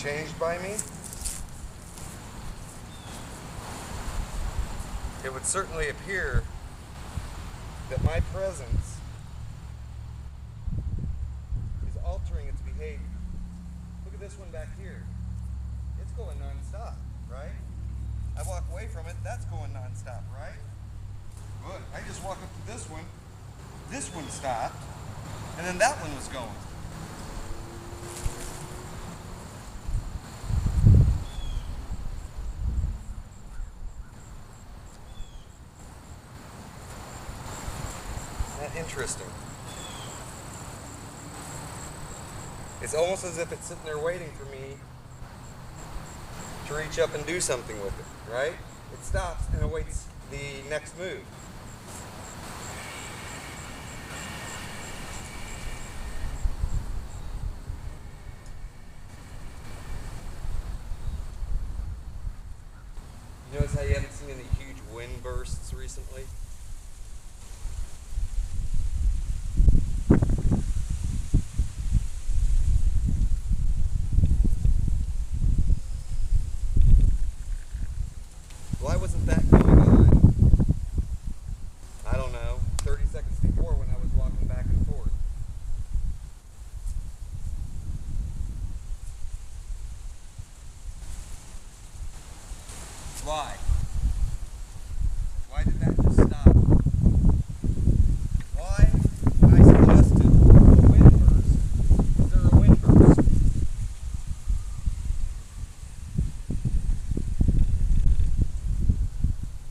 changed by me, it would certainly appear that my presence is altering its behavior. Look at this one back here. It's going non-stop, right? I walk away from it, that's going non-stop, right? Good. I just walk up to this one stopped, and then that one was going. Isn't that interesting? It's almost as if it's sitting there waiting for me to reach up and do something with it, right? It stops and awaits the next move. You notice how you haven't seen any huge wind bursts recently? Why wasn't that going on, I don't know, 30 seconds before when I was walking back and forth? Why? Why did that just stop? Why, when I suggested a wind burst, was there a wind burst?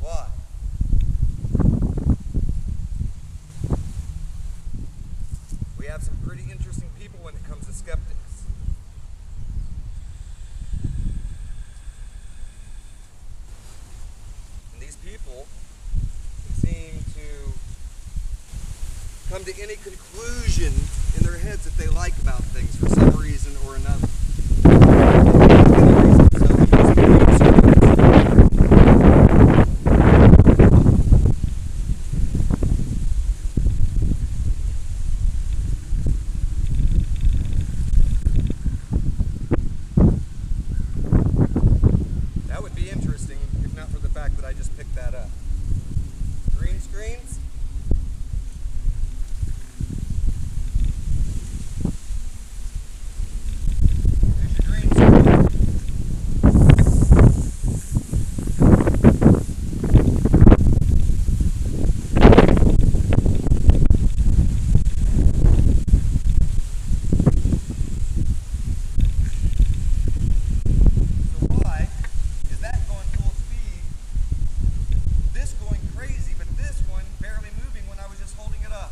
Why? We have some pretty interesting people when it comes to skeptics. And these people seem to come to any conclusion in their heads that they like about things for some reason or another. That would be interesting if not for the fact that I just picked that up. Green screens? There's your green screen. So why is that going full speed, this going crazy, but this one barely moving when I was just holding it up?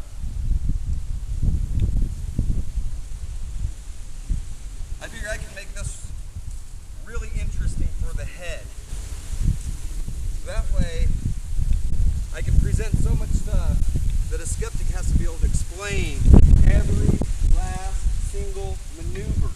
I figure I can make this really interesting for the head. That way, I can present so much stuff that a skeptic has to be able to explain every last single maneuver.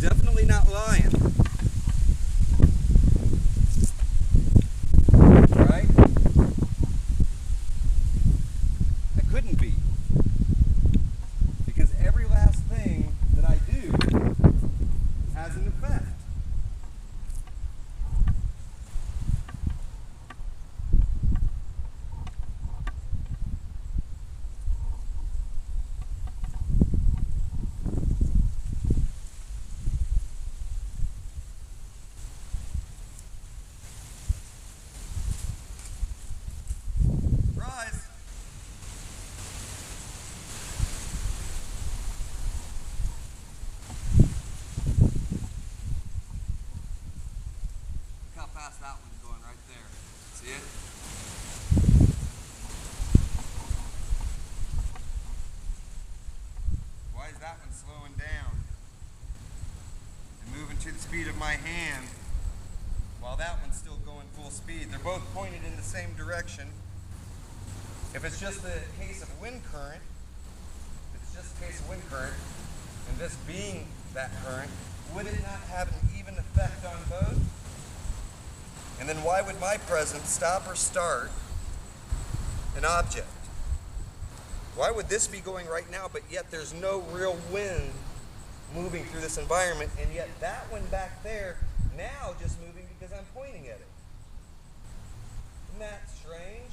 Definitely not lying. Right? I couldn't be. Because every last thing that I do has an effect. Surprise! Look how fast that one's going right there. See it? that one slowing down and moving to the speed of my hand while that one's still going full speed. They're both pointed in the same direction. If it's just a case of wind current, and this being that current, would it not have an even effect on both? And then why would my presence stop or start an object? Why would this be going right now, but yet there's no real wind moving through this environment, and yet that one back there now just moving because I'm pointing at it? Isn't that strange?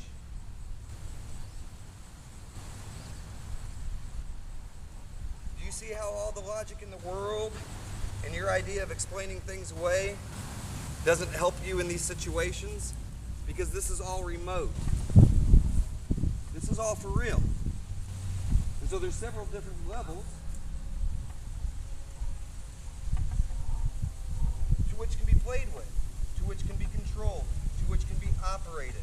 Do you see how all the logic in the world and your idea of explaining things away doesn't help you in these situations? Because this is all remote. This is all for real. And so there's several different levels to which can be played with, to which can be controlled, to which can be operated.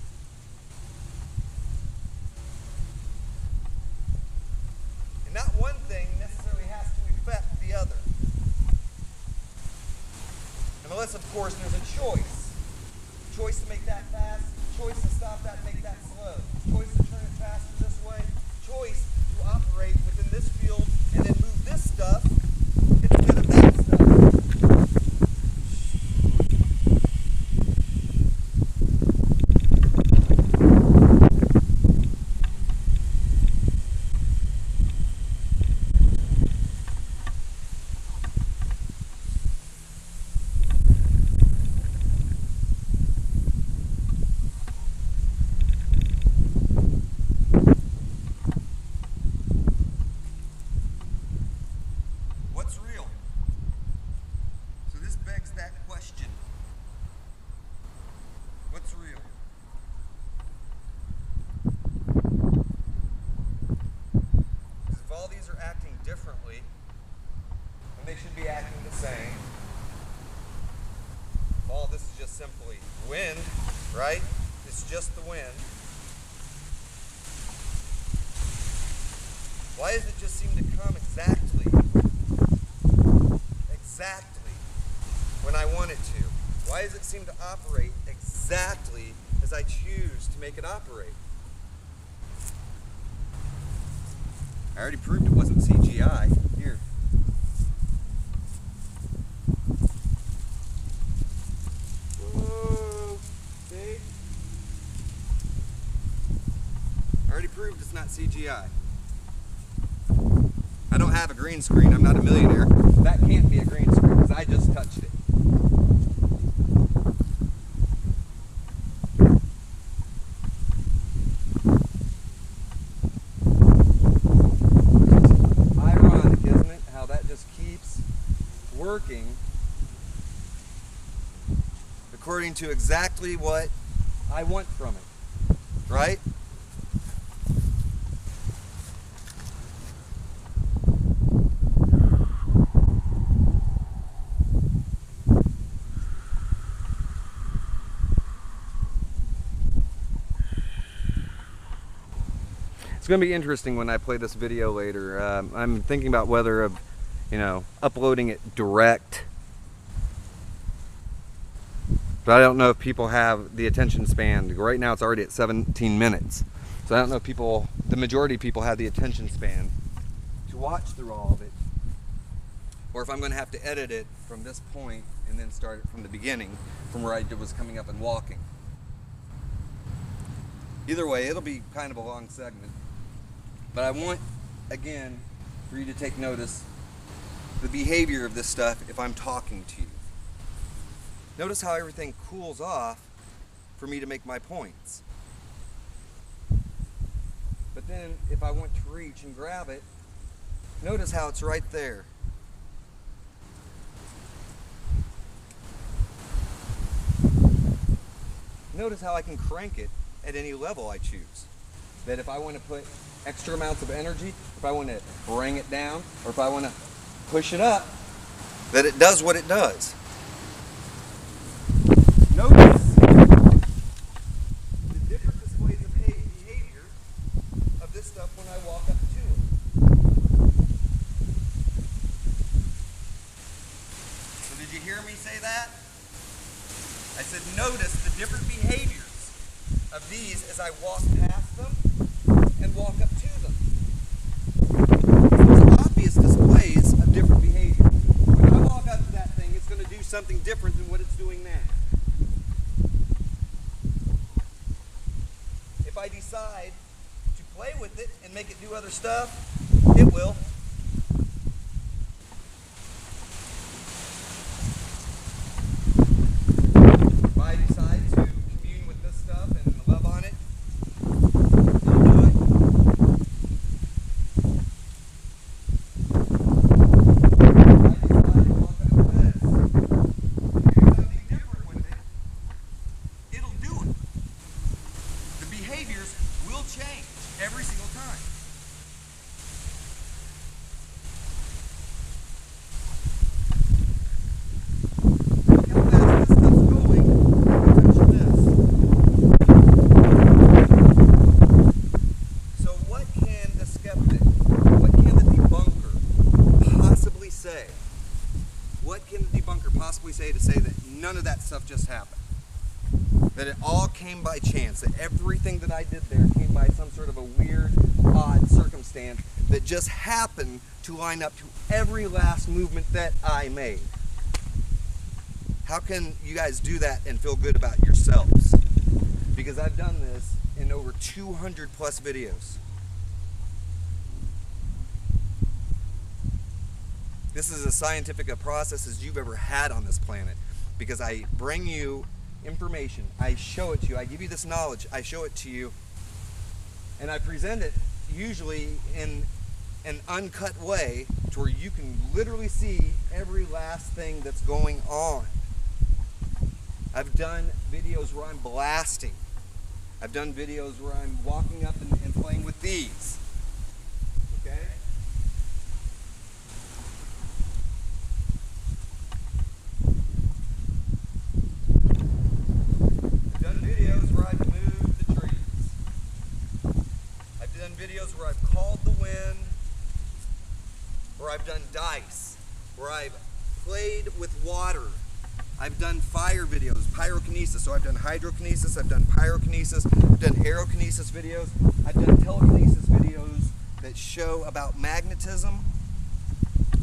And not one thing necessarily has to affect the other. Unless, of course, there's a choice. Choice to make that fast, choice to stop that and make that slow, choice to turn it faster this way, choice to operate within this field and then move this stuff instead of that stuff. Differently, and they should be acting the same. All this is just simply wind, right? It's just the wind. Why does it just seem to come exactly when I want it to? Why does it seem to operate exactly as I choose to make it operate? I already proved it wasn't CGI. Here. Whoa. See? I already proved it's not CGI. I don't have a green screen. I'm not a millionaire. That can't be a green screen because I just touched it. Working according to exactly what I want from it, right? It's going to be interesting when I play this video later. I'm thinking about whether uploading it direct. But I don't know if people have the attention span. Right now it's already at 17 minutes. So I don't know if the majority of people have the attention span to watch through all of it. Or if I'm going to have to edit it from this point and then start it from the beginning, from where I was coming up and walking. Either way, it'll be kind of a long segment. But I want, again, for you to take notice the behavior of this stuff if I'm talking to you. Notice how everything cools off for me to make my points. But then if I want to reach and grab it, notice how it's right there. Notice how I can crank it at any level I choose. That if I want to put extra amounts of energy, if I want to bring it down, or if I want to push it up, that it does what it does. Notice the different displays of behavior of this stuff when I walk up to it. walk past them and walk up to them. It's obvious displays of different behavior. When I walk up to that thing, it's going to do something different than what it's doing now. If I decide to play with it and make it do other stuff, it will. If I decide to commune with this stuff and love on it, it'll do it. If I decide to walk up to this and do something different with it, it'll do it. The behaviors will change every single time. Look how fast this stuff's going. Touch this. So what can the skeptic, what can the debunker possibly say? What can the debunker possibly say to say that none of that stuff just happened? That it all came by chance, that everything that I did there came by some sort of a weird, odd circumstance that just happened to line up to every last movement that I made. How can you guys do that and feel good about yourselves? Because I've done this in over 200 plus videos. This is as scientific a process as you've ever had on this planet, because I bring you information, I show it to you, I give you this knowledge, I show it to you, and I present it usually in an uncut way to where you can literally see every last thing that's going on. I've done videos where I'm blasting. I've done videos where I'm walking up and playing with these. Okay? Videos where I've called the wind, where I've done dice, where I've played with water. I've done fire videos, pyrokinesis. So I've done hydrokinesis, I've done pyrokinesis, I've done aerokinesis videos, I've done telekinesis videos that show about magnetism.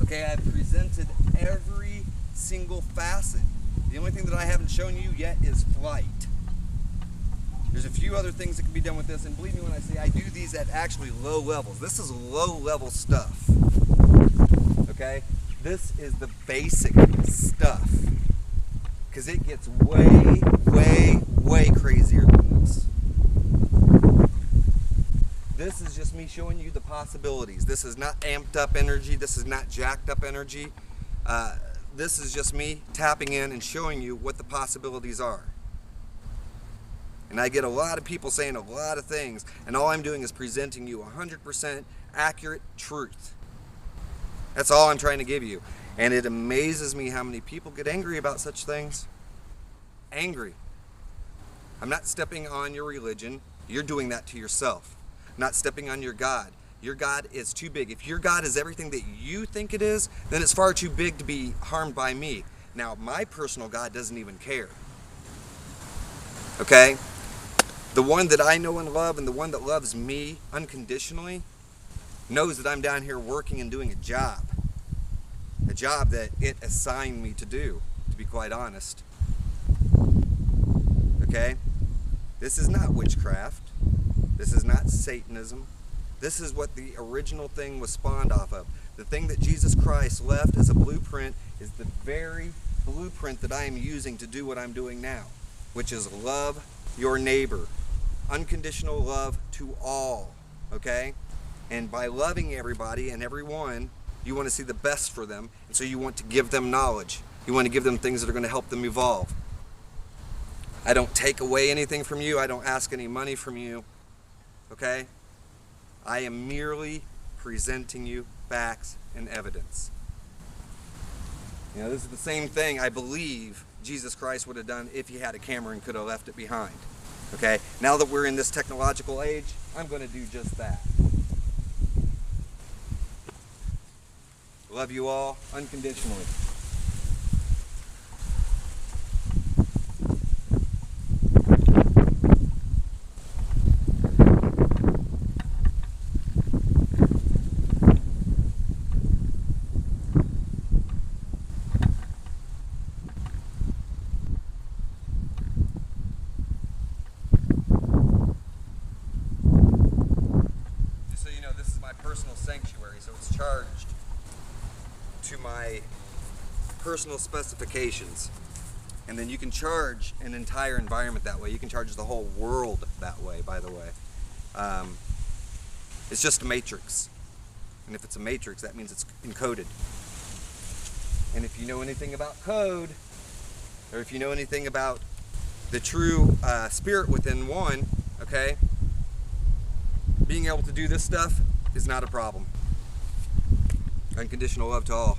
Okay, I've presented every single facet. The only thing that I haven't shown you yet is flight. There's a few other things that can be done with this, and believe me when I say I do these at actually low levels. This is low level stuff. Okay? This is the basic stuff. Because it gets way, way, way crazier than this. This is just me showing you the possibilities. This is not amped up energy. This is not jacked up energy. This is just me tapping in and showing you what the possibilities are. And I get a lot of people saying a lot of things, and all I'm doing is presenting you 100% accurate truth. That's all I'm trying to give you. And it amazes me how many people get angry about such things. Angry. I'm not stepping on your religion. You're doing that to yourself. I'm not stepping on your God. Your God is too big. If your God is everything that you think it is, then it's far too big to be harmed by me. Now, my personal God doesn't even care. Okay? The one that I know and love, and the one that loves me unconditionally, knows that I'm down here working and doing a job that it assigned me to do, to be quite honest. Okay? This is not witchcraft. This is not Satanism. This is what the original thing was spawned off of. The thing that Jesus Christ left as a blueprint is the very blueprint that I am using to do what I'm doing now, which is love your neighbor. Unconditional love to all, okay? And by loving everybody and everyone, you want to see the best for them, and so you want to give them knowledge. You want to give them things that are going to help them evolve. I don't take away anything from you. I don't ask any money from you, okay? I am merely presenting you facts and evidence. You know, this is the same thing I believe Jesus Christ would have done if he had a camera and could have left it behind. Okay, now that we're in this technological age, I'm going to do just that. Love you all unconditionally. my personal sanctuary, so it's charged to my personal specifications. And then you can charge an entire environment that way. You can charge the whole world that way, by the way. It's just a matrix. And if it's a matrix, that means it's encoded. And if you know anything about code, or if you know anything about the true spirit within one, okay, being able to do this stuff is not a problem. Unconditional love to all.